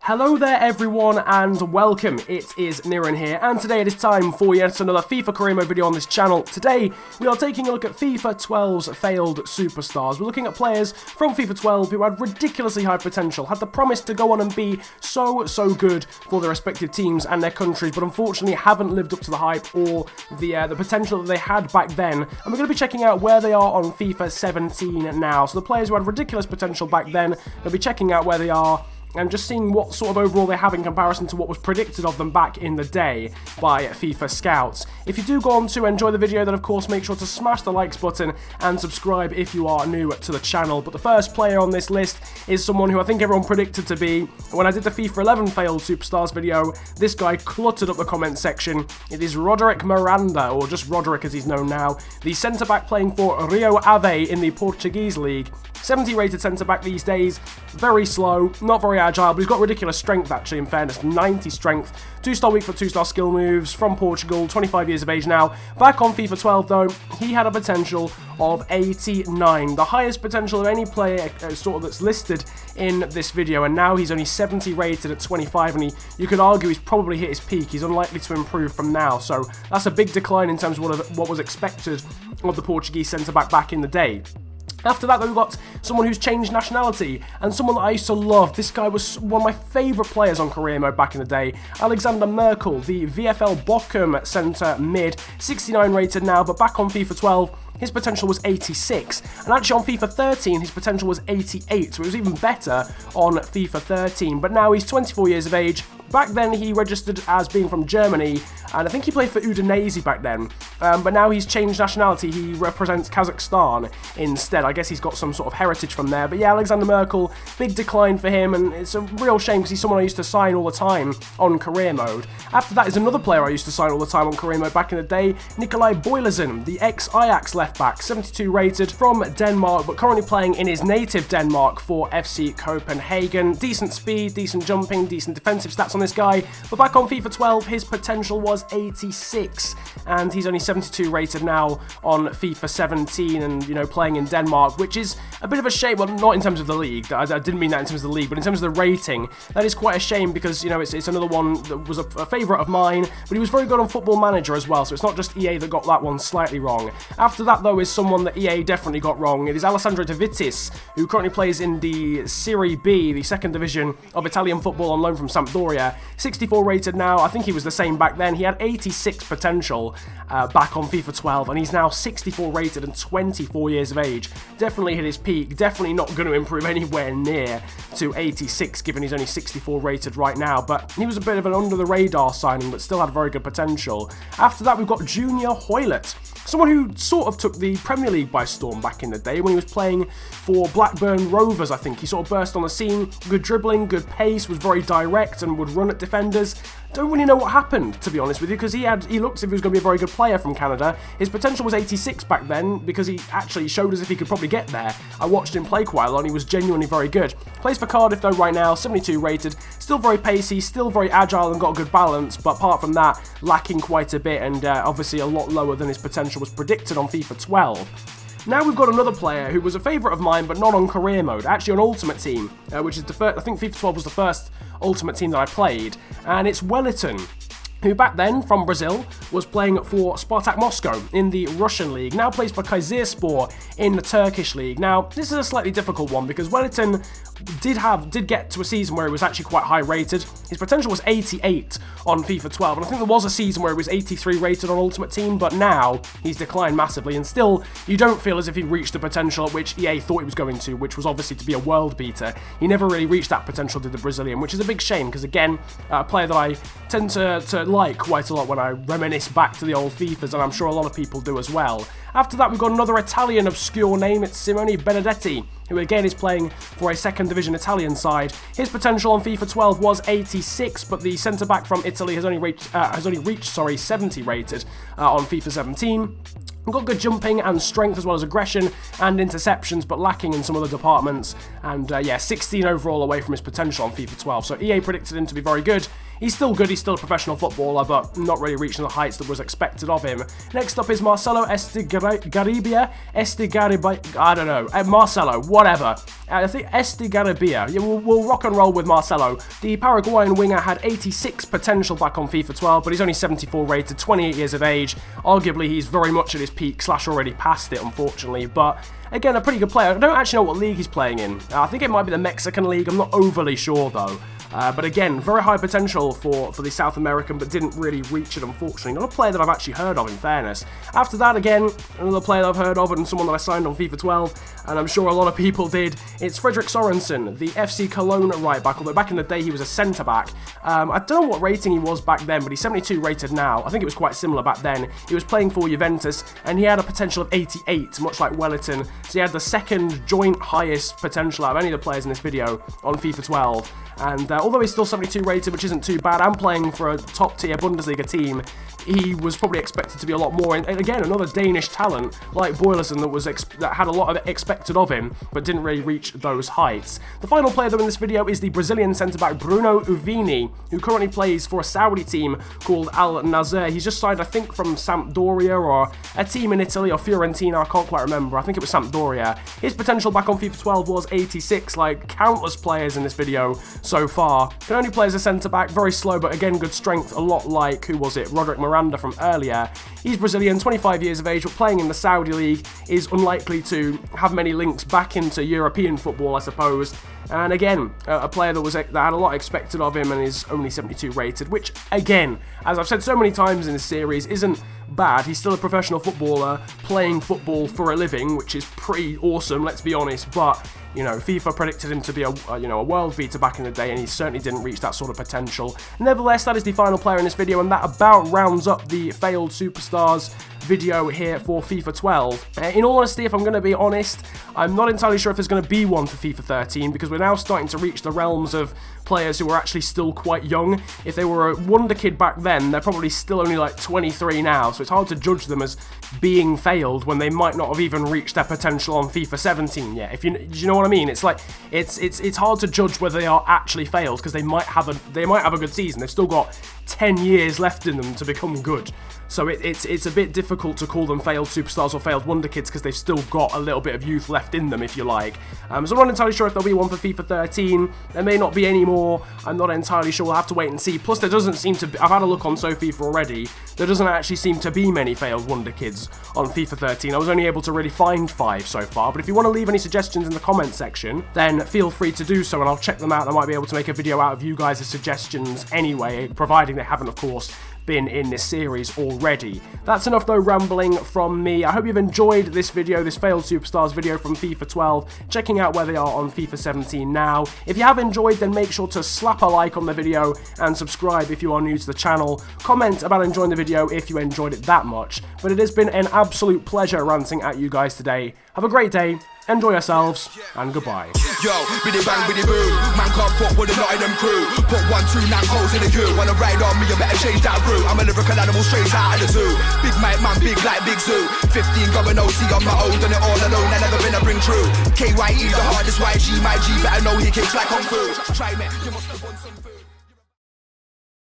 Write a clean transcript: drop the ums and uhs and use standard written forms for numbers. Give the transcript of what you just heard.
Hello there everyone and welcome, it is Niran here and today it is time for yet another FIFA career mode video on this channel. Today we are taking a look at FIFA 12's failed superstars. We're looking at players from FIFA 12 who had ridiculously high potential, had the promise to go on and be so good for their respective teams and their countries, but unfortunately haven't lived up to the hype or the potential that they had back then. And we're going to be checking out where they are on FIFA 17 now. So the players who had ridiculous potential back then, we'll be checking out where they are and just seeing what sort of overall they have in comparison to what was predicted of them back in the day by FIFA scouts. If you do go on to enjoy the video, then of course make sure to smash the likes button and subscribe if you are new to the channel. But the first player on this list is someone who I think everyone predicted to be. When I did the FIFA 11 failed superstars video, this guy cluttered up the comment section. It is Roderick Miranda, or just Roderick as he's known now, the centre-back playing for Rio Ave in the Portuguese league. 70 rated centre-back these days, very slow, not very agile, but he's got ridiculous strength actually, in fairness, 90 strength, 2-star weak foot, 2-star skill moves, from Portugal, 25 years of age now. Back on FIFA 12 though, he had a potential of 89, the highest potential of any player sort of that's listed in this video, and now he's only 70 rated at 25, and you could argue he's probably hit his peak. He's unlikely to improve from now, so that's a big decline in terms of what was expected of the Portuguese centre-back back in the day. After that, though, we've got someone who's changed nationality, and someone that I used to love. This guy was one of my favourite players on career mode back in the day. Alexander Merkel, the VfL Bochum centre mid, 69 rated now, but back on FIFA 12, his potential was 86, and actually on FIFA 13 his potential was 88, so it was even better on FIFA 13, but now he's 24 years of age. Back then he registered as being from Germany, and I think he played for Udinese back then, but now he's changed nationality. He represents Kazakhstan instead. I guess he's got some sort of heritage from there, but yeah, Alexander Merkel, big decline for him, and it's a real shame because he's someone I used to sign all the time on career mode. After that is another player I used to sign all the time on career mode back in the day, Nikolai Boyleson, the ex-Ajax left-back, 72 rated, from Denmark, but currently playing in his native Denmark for FC Copenhagen. Decent speed, decent jumping, decent defensive stats on this guy, but back on FIFA 12 his potential was 86, and he's only 72 rated now on FIFA 17, and you know, playing in Denmark, which is a bit of a shame. Well, not in terms of the league, I didn't mean that in terms of the league, but in terms of the rating, that is quite a shame because, you know, it's another one that was a favourite of mine, but he was very good on Football Manager as well, so it's not just EA that got that one slightly wrong. After that, though, is someone that EA definitely got wrong. It is Alessandro De Vittis, who currently plays in the Serie B, the second division of Italian football, on loan from Sampdoria. 64 rated now. I think he was the same back then. He had 86 potential back on FIFA 12, and he's now 64 rated and 24 years of age. Definitely hit his peak. Definitely not going to improve anywhere near to 86, given he's only 64 rated right now. But he was a bit of an under-the-radar signing, but still had very good potential. After that, we've got Junior Hoylett, someone who sort of took the Premier League by storm back in the day when he was playing for Blackburn Rovers, I think. He sort of burst on the scene, good dribbling, good pace, was very direct and would run at defenders. Don't really know what happened, to be honest with you, because he looked as if he was going to be a very good player from Canada. His potential was 86 back then, because he actually showed as if he could probably get there. I watched him play quite a lot, and he was genuinely very good. Plays for Cardiff, though, right now, 72 rated. Still very pacey, still very agile and got a good balance, but apart from that, lacking quite a bit, and obviously a lot lower than his potential was predicted on FIFA 12. Now we've got another player who was a favourite of mine, but not on career mode, actually on Ultimate Team, which is the first. I think FIFA 12 was the first Ultimate Team that I played, and it's Wellington, who back then, from Brazil, was playing for Spartak Moscow in the Russian league, now plays for Kayserispor in the Turkish league. Now, this is a slightly difficult one because Wellington did get to a season where he was actually quite high rated. His potential was 88 on FIFA 12, and I think there was a season where he was 83 rated on Ultimate Team, but now he's declined massively, and still, you don't feel as if he reached the potential at which EA thought he was going to, which was obviously to be a world beater. He never really reached that potential, did the Brazilian, which is a big shame, because again, a player that I tend to like quite a lot when I reminisce back to the old FIFAs, and I'm sure a lot of people do as well. After that, we've got another Italian obscure name. It's Simone Benedetti, who again is playing for a second division Italian side. His potential on FIFA 12 was 86, but the centre-back from Italy has only reached 70 rated on FIFA 17. Got good jumping and strength as well as aggression and interceptions, but lacking in some other departments. And yeah, 16 overall away from his potential on FIFA 12. So EA predicted him to be very good. he's still good, he's still a professional footballer, but not really reaching the heights that was expected of him. Next up is Marcelo Estigarribia, I don't know, Marcelo, whatever. I think Estigarribia. Yeah, we'll rock and roll with Marcelo. The Paraguayan winger had 86 potential back on FIFA 12, but he's only 74 rated, 28 years of age. Arguably, he's very much at his peak, / already past it, unfortunately, but again, a pretty good player. I don't actually know what league he's playing in. I think it might be the Mexican league, I'm not overly sure though. But again, very high potential for the South American, but didn't really reach it, unfortunately. Not a player that I've actually heard of, in fairness. After that, again, another player that I've heard of, and someone that I signed on FIFA 12, and I'm sure a lot of people did. It's Fredrik Sorensen, the FC Cologne right-back, although back in the day he was a centre-back. I don't know what rating he was back then, but he's 72 rated now. I think it was quite similar back then. He was playing for Juventus, and he had a potential of 88, much like Wellington. So he had the second joint highest potential out of any of the players in this video on FIFA 12. And although he's still 72 rated, which isn't too bad, and playing for a top-tier Bundesliga team, he was probably expected to be a lot more. And again, another Danish talent like Boylerson that had a lot of it expected of him, but didn't really reach those heights. The final player though in this video is the Brazilian centre-back Bruno Uvini, who currently plays for a Saudi team called Al Nassr. He's just signed, I think, from Sampdoria or a team in Italy or Fiorentina, I can't quite remember. I think it was Sampdoria. His potential back on FIFA 12 was 86, like countless players in this video so far. Can only play as a centre-back, very slow, but again, good strength, a lot like, who was it, Roderick Miranda from earlier. He's Brazilian, 25 years of age, but playing in the Saudi League is unlikely to have many links back into European football, I suppose. And again, a player that had a lot expected of him and is only 72 rated, which again, as I've said so many times in this series, isn't bad. He's still a professional footballer playing football for a living, which is pretty awesome, let's be honest, but you know, FIFA predicted him to be a world beater back in the day, and he certainly didn't reach that sort of potential. Nevertheless, that is the final player in this video, and that about rounds up the failed superstars video here for FIFA 12. In all honesty, if I'm going to be honest, I'm not entirely sure if there's going to be one for FIFA 13, because we're now starting to reach the realms of players who are actually still quite young. If they were a Wonderkid back then, they're probably still only like 23 now, so it's hard to judge them as being failed when they might not have even reached their potential on FIFA 17 yet. Do you know what I mean? It's like it's hard to judge whether they are actually failed, because they might have a good season. They've still got 10 years left in them to become good. So it's a bit difficult to call them failed superstars or failed Wonderkids, because they've still got a little bit of youth left in them, if you like. So I'm not entirely sure if there'll be one for FIFA 13. There may not be any more. I'm not entirely sure. We'll have to wait and see. Plus, there doesn't seem to be... I've had a look on FIFA already. There doesn't actually seem to be many failed Wonderkids on FIFA 13. I was only able to really find 5 so far. But if you want to leave any suggestions in the comment section, then feel free to do so, and I'll check them out. I might be able to make a video out of you guys' suggestions anyway, providing they haven't, of course, been in this series already. That's enough though rambling from me. I hope you've enjoyed this video, this failed superstars video from FIFA 12, checking out where they are on FIFA 17 now. If you have enjoyed, then make sure to slap a like on the video and subscribe if you are new to the channel. Comment about enjoying the video if you enjoyed it that much. But it has been an absolute pleasure ranting at you guys today. Have a great day, enjoy yourselves, and goodbye. Yo, biddy bang, biddy boo. Man can't fuck with the Nottingham crew. Put 1, 2, 9 holes in the queue. Wanna ride on me, you better change that route. I'm a lyrical animal straight out of the zoo. Big mic man, big like Big Zoo. 15 going OC on my own, done it all alone. I never been a bring true. KYE, the hardest YG, my G. Better know he kicks like Kung Fu. Try me, you must have won.